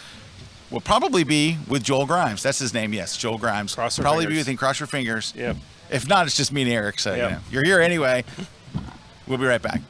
we'll probably be with Joel Grimes. That's his name, yes, Joel Grimes. Cross your probably fingers. be with him. Cross your fingers. Yep. If not, it's just me and Eric. So Yep. you know, you're here anyway. We'll be right back.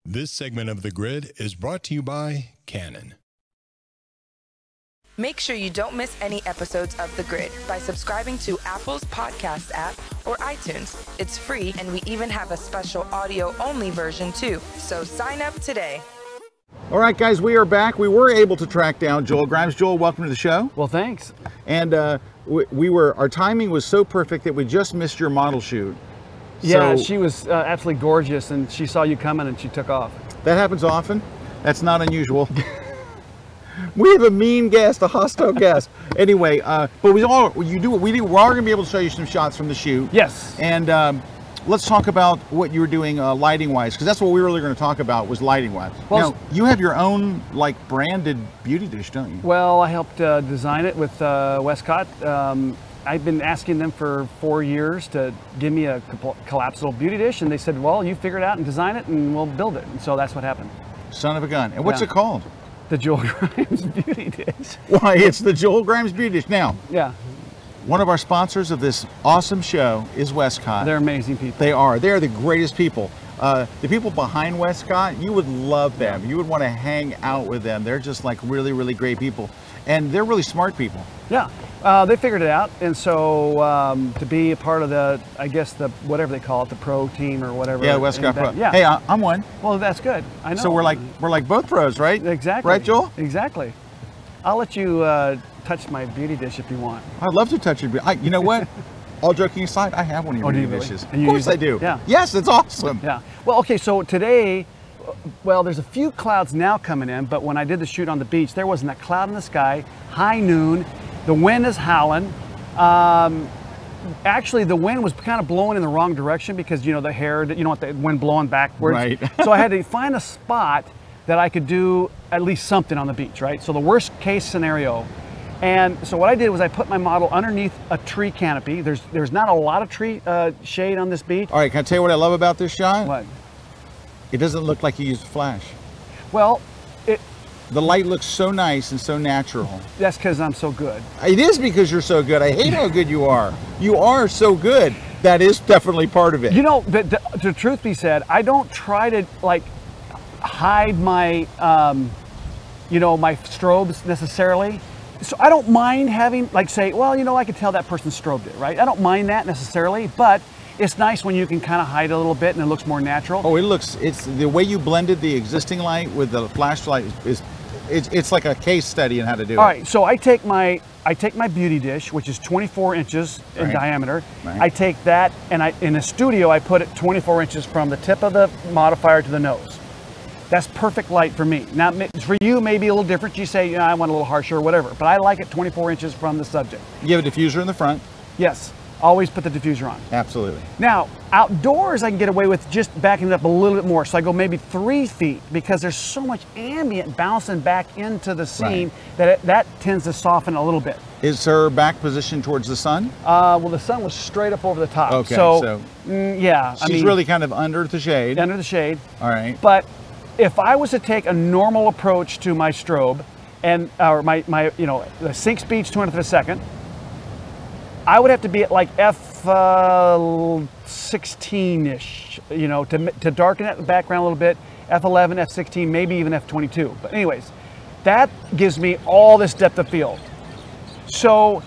This segment of The Grid is brought to you by Canon. Make sure you don't miss any episodes of The Grid by subscribing to Apple's podcast app or iTunes. It's free, and we even have a special audio-only version too. So sign up today. All right, guys, we are back. We were able to track down Joel Grimes. Joel, welcome to the show. Well, thanks. And our timing was so perfect that we just missed your model shoot. Yeah, So- she was absolutely gorgeous, and she saw you coming and she took off. That happens often. That's not unusual. We have a mean guest, a hostile guest. Anyway, but we are going to be able to show you some shots from the shoot. Yes. And let's talk about what you were doing lighting-wise, because that's what we were really going to talk about was lighting-wise. Well, now, you have your own like branded beauty dish, don't you? Well, I helped design it with Westcott. I've been asking them for 4 years to give me a collapsible beauty dish, and they said, well, you figure it out and design it, and we'll build it. And so that's what happened. Son of a gun. And what's it called? The Joel Grimes Beauty Dish. Why, it's the Joel Grimes Beauty Dish. Now, yeah. One of our sponsors of this awesome show is Westcott. They're amazing people. They are. They're the greatest people. The people behind Westcott, you would love them. You would want to hang out with them. They're just like really, really great people. And they're really smart people. Yeah, they figured it out. And so to be a part of the, I guess the, whatever they call it, the pro team or whatever. Yeah, Westcott Pro. Yeah. Hey, I'm one. Well, that's good. I know. So we're like both pros, right? Exactly. Right, Joel? Exactly. I'll let you touch my beauty dish if you want. I'd love to touch your beauty. You know what? All joking aside, I have one of your beauty dishes. Of course I do. Yeah. Yes, it's awesome. Yeah. Well, okay, so today, well, there's a few clouds now coming in, but when I did the shoot on the beach, there wasn't a cloud in the sky, high noon, the wind is howling. Actually, the wind was kind of blowing in the wrong direction because, you know, the hair, you know what, the wind blowing backwards. Right. So I had to find a spot that I could do at least something on the beach, right? So the worst case scenario. And so what I did was I put my model underneath a tree canopy. There's not a lot of tree shade on this beach. All right, can I tell you what I love about this shot? What? It doesn't look like you used flash. Well, the light looks so nice and so natural. That's because I'm so good. It is because you're so good. I hate how good you are. You are so good. That is definitely part of it. You know, the truth be said, I don't try to like hide my, you know, my strobes necessarily. So I don't mind having, like, say, well, you know, I could tell that person strobed it, right? I don't mind that necessarily, but it's nice when you can kind of hide a little bit and it looks more natural. Oh, it's the way you blended the existing light with the flashlight it's like a case study in how to do it. All right, so I take my beauty dish, which is 24 inches in diameter. Right. I take that, and in a studio, I put it 24 inches from the tip of the modifier to the nose. That's perfect light for me. Now, for you, maybe a little different. You say, I want a little harsher or whatever, but I like it 24 inches from the subject. You have a diffuser in the front. Yes, always put the diffuser on. Absolutely. Now, outdoors, I can get away with just backing it up a little bit more. So I go maybe 3 feet because there's so much ambient bouncing back into the scene that that tends to soften a little bit. Is her back positioned towards the sun? Well, the sun was straight up over the top. Okay, so yeah. She's really kind of under the shade. Under the shade. All right. But if I was to take a normal approach to my strobe, and or my you know, the sync speed's 200th of a second, I would have to be at like F16-ish, you know, to darken that background a little bit, F11, F16, maybe even F22. But anyways, that gives me all this depth of field. So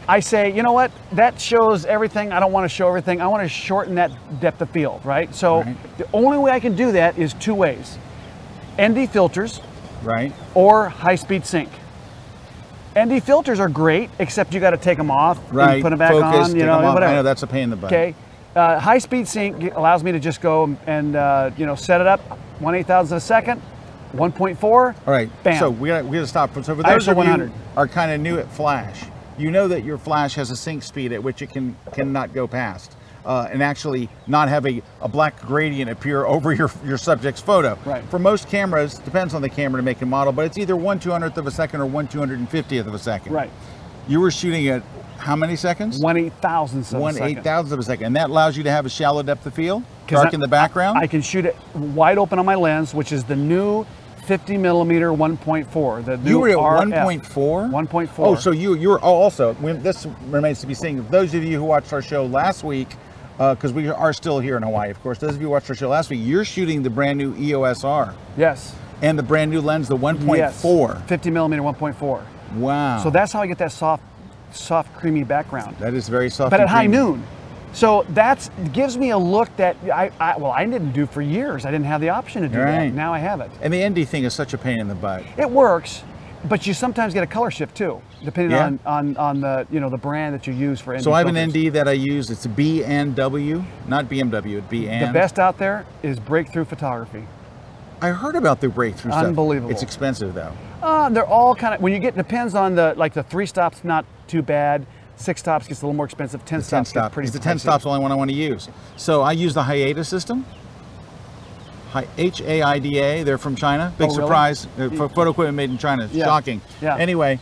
I say, you know what, that shows everything. I don't want to show everything. I want to shorten that depth of field, right? So the only way I can do that is 2 ways. ND filters, or high-speed sync. ND filters are great, except you got to take them off and put them back on, you know, whatever. I know that's a pain in the butt. Okay, high-speed sync allows me to just go and you know, set it up 1/8,000 of a second, 1.4. All right. Bam. So we got to stop. So for those ISO of 100. you are kind of new at flash, you know that your flash has a sync speed at which it cannot go past. And actually not have a black gradient appear over your subject's photo. Right. For most cameras, depends on the camera to make a model, but it's either 1/200th of a second or 1/250th of a second. Right. You were shooting at how many seconds? 1/8,000th of a second. 1/8,000th of a second. And that allows you to have a shallow depth of field, darken the background? I can shoot it wide open on my lens, which is the new 50mm 1.4. The new You were at RF. 1.4? 1.4. Oh, so you were also, this remains to be seen. Those of you who watched our show last week, because we are still here in Hawaii, of course. Those of you who watched our show last week, you're shooting the brand new EOS R. Yes. And the brand new lens, the 1.4. Yes. 50mm 1.4. Wow. So that's how I get that soft, creamy background. That is very soft. But and at high creamy. noon. So that gives me a look that I didn't do for years. I didn't have the option to do that. Now I have it. And the ND thing is such a pain in the butt. It works, but you sometimes get a color shift too, depending on the, you know, the brand that you use for ND. So I have an filters. ND that I use. It's a B&W, not BMW, it's B&. The best out there is Breakthrough Photography. I heard about the breakthrough stuff. Unbelievable. It's expensive though. They're all kind of, when you get, depends on the 3 stops, not too bad. 6 stops gets a little more expensive. 10 stops gets pretty pricey. The 10 stops the only one I want to use. So I use the Haida system. H-A-I-D-A, they're from China. Big surprise. Photo equipment made in China. It's shocking. Yeah. Anyway,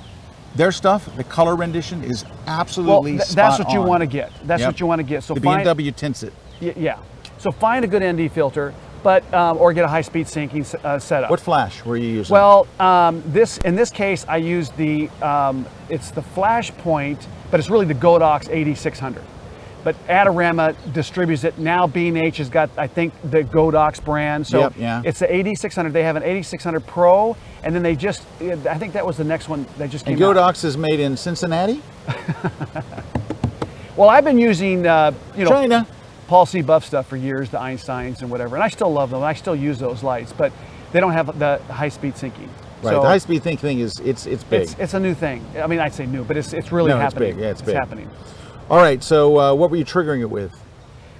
their stuff, the color rendition is absolutely spot that's what you on. want to get. That's what you want to get. So the BMW tints it. Yeah. So find a good ND filter, but or get a high-speed syncing setup. What flash were you using? Well, in this case, I used the it's the Flash Point, but it's really the Godox 8600. But Adorama distributes it. Now B&H has got, I think, the Godox brand. So it's the 8600. They have an 8600 Pro, and then they just, I think that was the next one that just came out. And Godox is made in Cincinnati? Well, I've been using, China. Paul C. Buff stuff for years, the Einsteins and whatever, and I still love them. I still use those lights, but they don't have the high-speed syncing. Right, so the high-speed sync thing is it's big. It's a new thing. I mean, I'd say new, but it's really happening. It's big. Yeah, it's big. Happening. All right, so what were you triggering it with?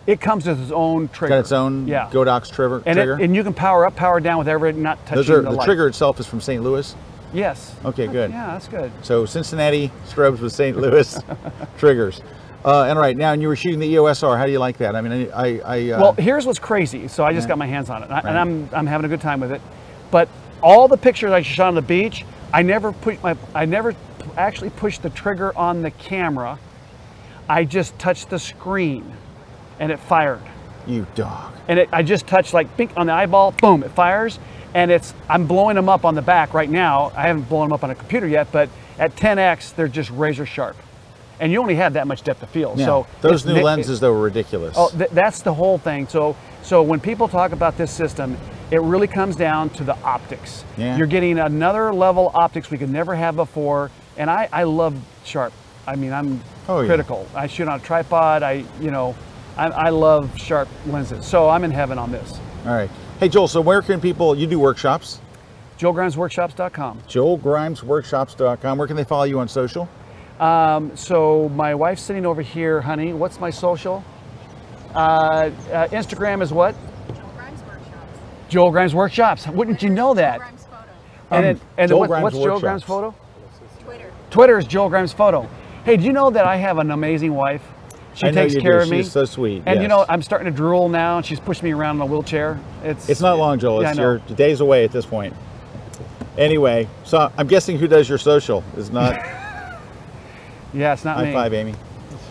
It comes with its own trigger. Got its own Godox trigger? And you can power up, power down with everything, not touching the light. The trigger itself is from St. Louis? Yes. Okay, good. Yeah, that's good. So Cincinnati scrubs with St. Louis triggers. And right now, and you were shooting the EOS R. How do you like that? I mean, well, here's what's crazy. So I just got my hands on it, and I'm having a good time with it. But all the pictures I shot on the beach, I never actually pushed the trigger on the camera. I just touched the screen, and it fired. You dog. And I just touched like bink on the eyeball, boom, it fires. And I'm blowing them up on the back right now. I haven't blown them up on a computer yet, but at 10x, they're just razor sharp. And you only have that much depth of field. Yeah. So those new lenses, though, were ridiculous. Oh, that's the whole thing. So when people talk about this system, it really comes down to the optics. Yeah. You're getting another level optics we could never have before. And I love sharp. I mean, I'm critical. I shoot on a tripod. I love sharp lenses. So I'm in heaven on this. All right. Hey, Joel, so where can people, you do workshops? JoelGrimesWorkshops.com. JoelGrimesWorkshops.com. Where can they follow you on social? So my wife's sitting over here, honey. What's my social? Instagram is what? Joel Grimes Workshops. Joel Grimes Workshops. Wouldn't you know that? Joel Grimes Photo. And Joel what's Grimes Joel Workshops. Grimes Photo? Twitter. Twitter is Joel Grimes Photo. Hey, do you know that I have an amazing wife? She takes care of me. She's so sweet. And yes. you know, I'm starting to drool now, and she's pushing me around in a wheelchair. It's not long, Joel. Yeah, It's your days away at this point. Anyway, so I'm guessing who does your social is not. Yeah, it's not me. High five, Amy.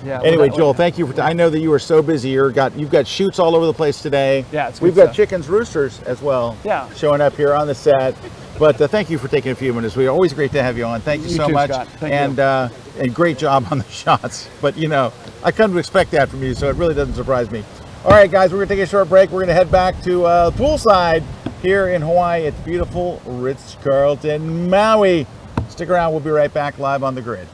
Yeah. Anyway, Joel, thank you for. I know that you are so busy. You've got shoots all over the place today. Yeah, it's we've good got stuff. chickens, roosters as well. Yeah. Showing up here on the set. But thank you for taking a few minutes. We're always great to have you on. Thank you so too, much. Scott. Thank and you. And great job on the shots. But you know, I come to expect that from you, so it really doesn't surprise me. All right, guys, we're gonna take a short break. We're gonna head back to poolside here in Hawaii at beautiful Ritz-Carlton Maui. Stick around. We'll be right back live on the grid.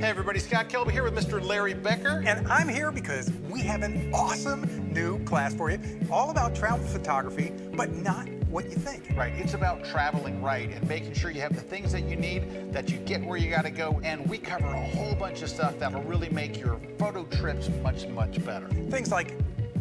Hey everybody, Scott Kelby here with Mr. Larry Becker. And I'm here because we have an awesome new class for you, all about travel photography, but not what you think. Right, it's about traveling right and making sure you have the things that you need, that you get where you gotta go, and we cover a whole bunch of stuff that'll really make your photo trips much, much better. Things like,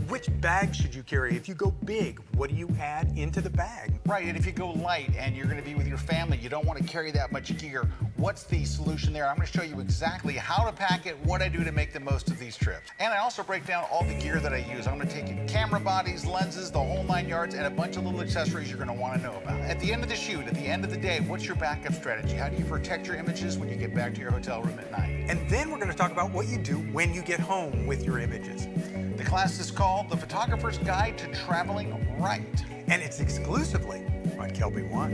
which bag should you carry? If you go big, what do you add into the bag? Right, and if you go light and you're gonna be with your family, you don't wanna carry that much gear, what's the solution there? I'm gonna show you exactly how to pack it, what I do to make the most of these trips. And I also break down all the gear that I use. I'm gonna take in camera bodies, lenses, the whole 9 yards, and a bunch of little accessories you're gonna wanna know about. At the end of the shoot, at the end of the day, what's your backup strategy? How do you protect your images when you get back to your hotel room at night? And then we're gonna talk about what you do when you get home with your images. The class is called The Photographer's Guide to Traveling Right. And it's exclusively on Kelby One.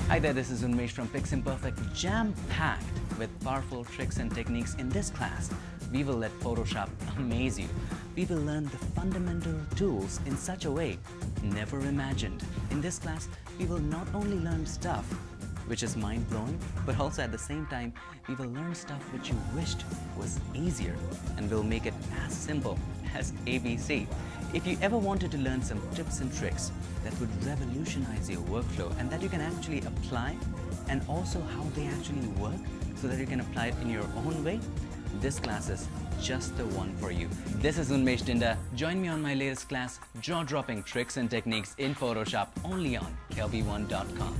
Hi there, this is Unmesh from Piximperfect, jam-packed with powerful tricks and techniques. In this class, we will let Photoshop amaze you. We will learn the fundamental tools in such a way never imagined. In this class, we will not only learn stuff which is mind-blowing, but also at the same time, we will learn stuff which you wished was easier, and we'll make it as simple as ABC. If you ever wanted to learn some tips and tricks that would revolutionize your workflow and that you can actually apply, and also how they actually work so that you can apply it in your own way, this class is just the one for you. This is Unmesh Dinda. Join me on my latest class, jaw-dropping tricks and techniques in Photoshop, only on kelby1.com.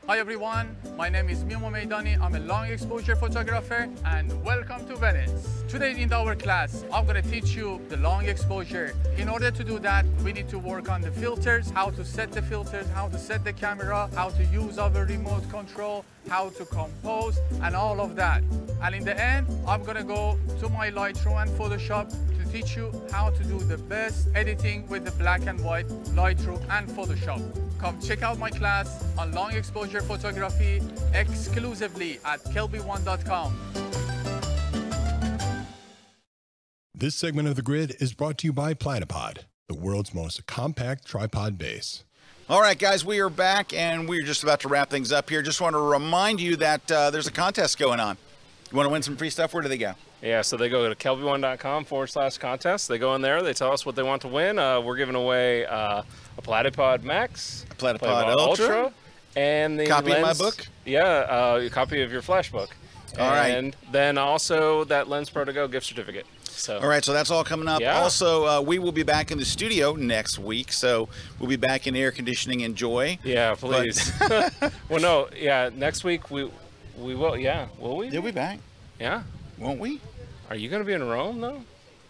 Hi everyone, my name is Mimo Meidani. I'm a long exposure photographer and welcome to Venice. Today in our class, I'm going to teach you the long exposure. In order to do that, we need to work on the filters, how to set the filters, how to set the camera, how to use our remote control, how to compose, and all of that. And in the end, I'm going to go to my Lightroom and Photoshop to teach you how to do the best editing with the black and white Lightroom and Photoshop. Come check out my class on long exposure photography exclusively at kelby1.com. This segment of The Grid is brought to you by Platypod, the world's most compact tripod base. All right, guys, we are back, and we're just about to wrap things up here. Just want to remind you that there's a contest going on. You want to win some free stuff? Where do they go? Yeah, so they go to kelby1.com/contest. They go in there, they tell us what they want to win. We're giving away a Platypod Max, a Platypod Ultra, and the copy lens, of my book. Yeah, a copy of your flash book. All right. And then also that Lens Pro to Go gift certificate. So. All right, so that's all coming up. Yeah. Also, we will be back in the studio next week, so we'll be back in air conditioning and joy. Yeah, please. Well, no, yeah, next week we will. Yeah, will we? You'll be back. Yeah. Won't we? Are you going to be in Rome, though?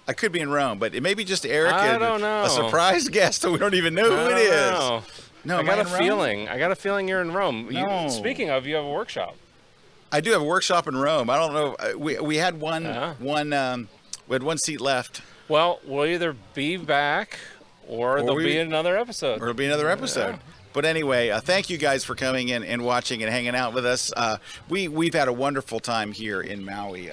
I could be in Rome, but it may be just Eric. I don't know. A surprise guest that we don't even know who it is. No, I got a feeling. I got a feeling you're in Rome. No. Speaking of, you have a workshop. I do have a workshop in Rome. I don't know. We had we had one seat left. Well, we'll either be back or there'll be another episode. Or it'll be another episode. Yeah. But anyway, thank you guys for coming in and watching and hanging out with us. We've had a wonderful time here in Maui.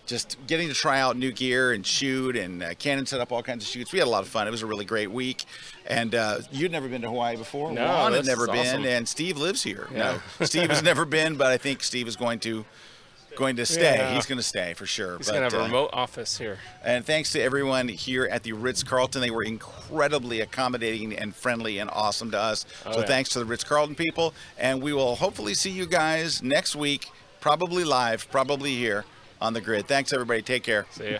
Just getting to try out new gear and shoot, and Canon set up all kinds of shoots. We had a lot of fun. It was a really great week. And you'd never been to Hawaii before. No, Juan had never been, awesome. and Steve lives here. Yeah. No, Steve has never been, but I think Steve is going to stay. Yeah. He's going to stay for sure. He's going to have a remote office here. And thanks to everyone here at the Ritz-Carlton. They were incredibly accommodating and friendly and awesome to us. So thanks to the Ritz-Carlton people. And we will hopefully see you guys next week, probably live, probably here on The Grid. Thanks, everybody. Take care. See ya.